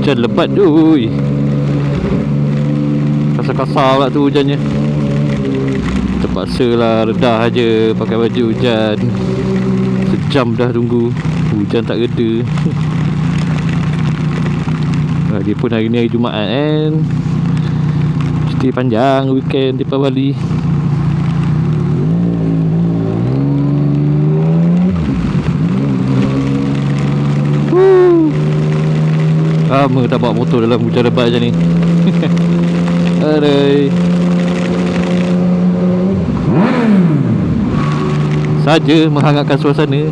Hujan lebat oi. Kasar-kasar pula tu hujannya. Terpaksa lah redah aja pakai baju hujan. Sejam dah tunggu hujan tak reda. Lagipun hari ni hari Jumaat kan, cuti panjang weekend di Bali. Lama tak bawa motor dalam hujan lebat macam ni. Aduh. Saja menghangatkan suasana.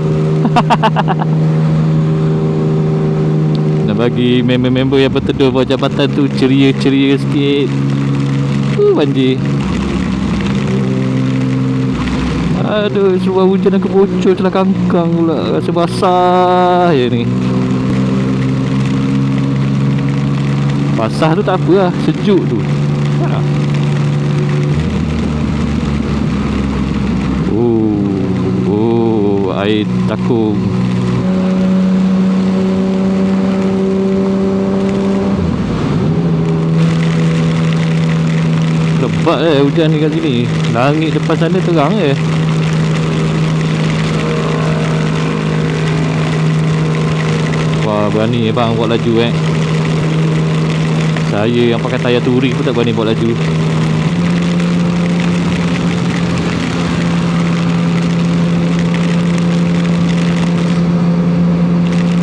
Nak bagi member-member yang berteduh bawah jambatan tu ceria-ceria sikit. Banjir. Aduh, sebab hujan aku bocor celah kangkang pula. Rasa basah je ni. Basah tu tak apa lah, sejuk tu. Air takung. Lebat hujan ni kat sini. Langit depan sana terang Wah, berani bang buat laju Saya yang pakai tayar touring pun tak berani buat laju.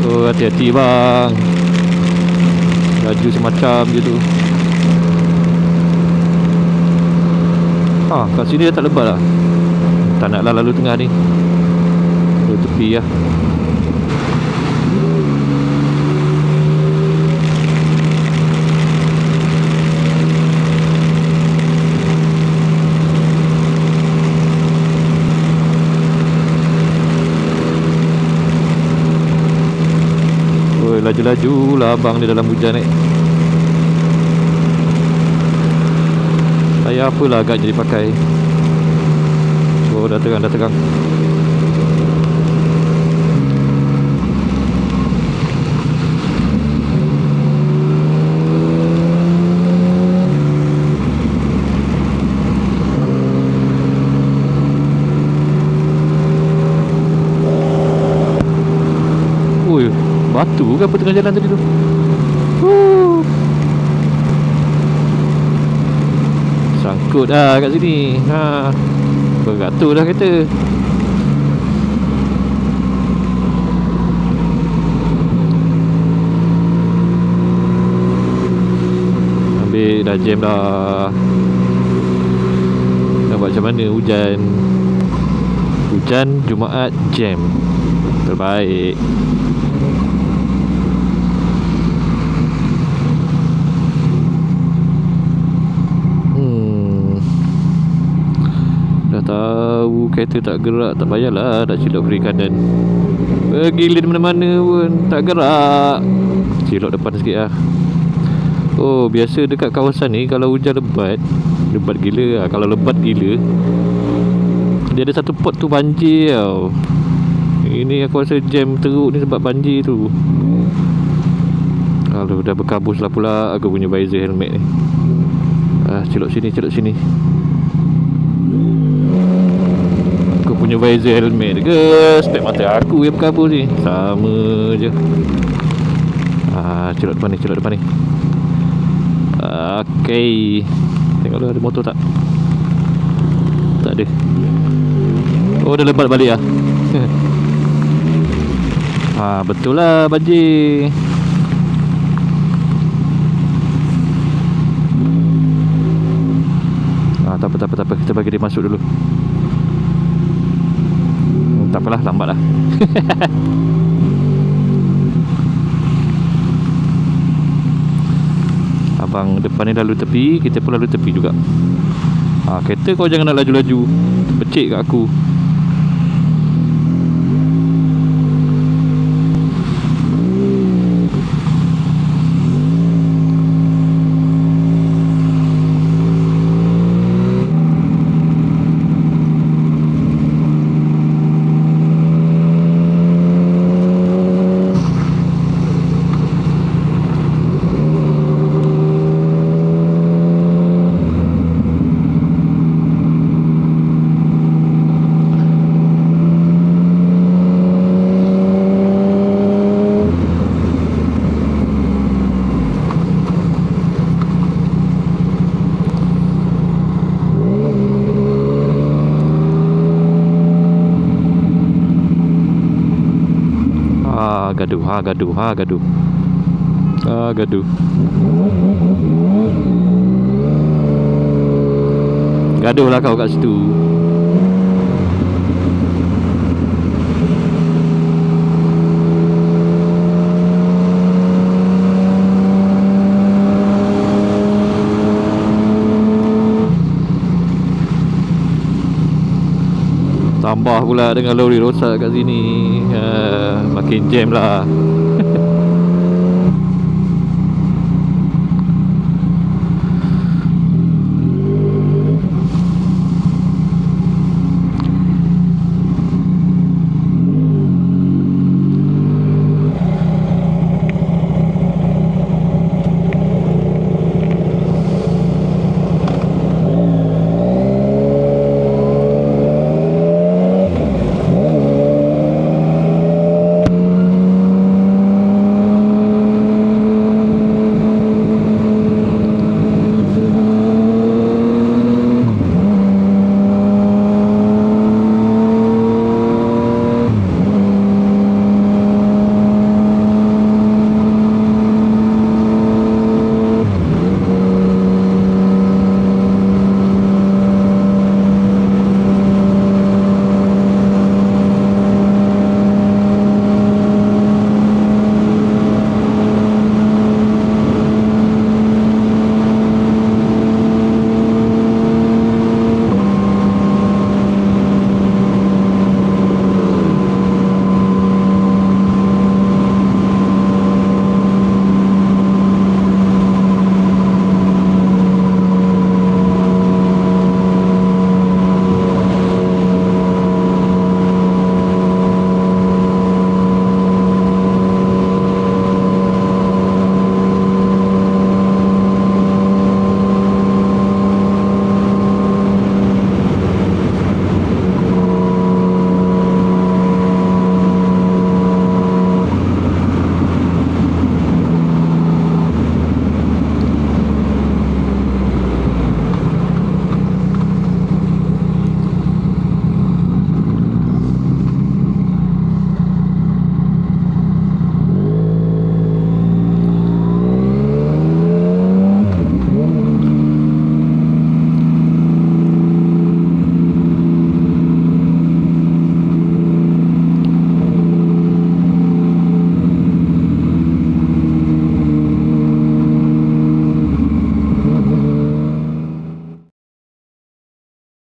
Oh, hati-hati bang. Laju semacam je tu. Kat sini dah tak lebat lah. Tak naklah lalu tengah ni. Lalu tepi lah. Laju-laju lah abang ni dalam hujan ni. Tayar apalah agak jadi pakai. Oh, dah terang, dah terang. Batu ke apa tengah jalan tadi tu? Sangkut dah kat sini. Beratur dah kereta. Ambil dah jam dah. Nak buat macam mana hujan? Hujan Jumaat jam. Terbaik. Tahu kereta tak gerak, tak payahlah nak cilok kiri kanan. Bergilir mana-mana pun tak gerak. Cilok depan sikit lah. Oh, biasa dekat kawasan ni kalau hujan lebat, lebat gila lah. Kalau lebat gila, dia ada satu pot tu banjir tau. Ini aku rasa jam teruk ni sebab banjir tu. Kalau dah berkabus lah pula aku punya visor helmet ni. Cilok sini, cilok sini. Punya visor helmet ke spek mata aku yang berkabur ni. Sama je. Celok depan ni, celok depan ni. Okey. Tengok dulu ada motor tak? Tak ada. Oh, dah lebat balik lah. Betul lah banjir. Tak apa. Kita bagi dia masuk dulu. Tak apalah, lambat lah. Abang depan ni lalu tepi, kita pun lalu tepi juga. Kereta kau jangan nak laju-laju, pecik kat aku. gaduh. Gaduh. Gaduh lah kau kat situ. Tambah pula dengan lori rosak kat sini. Makin jam lah.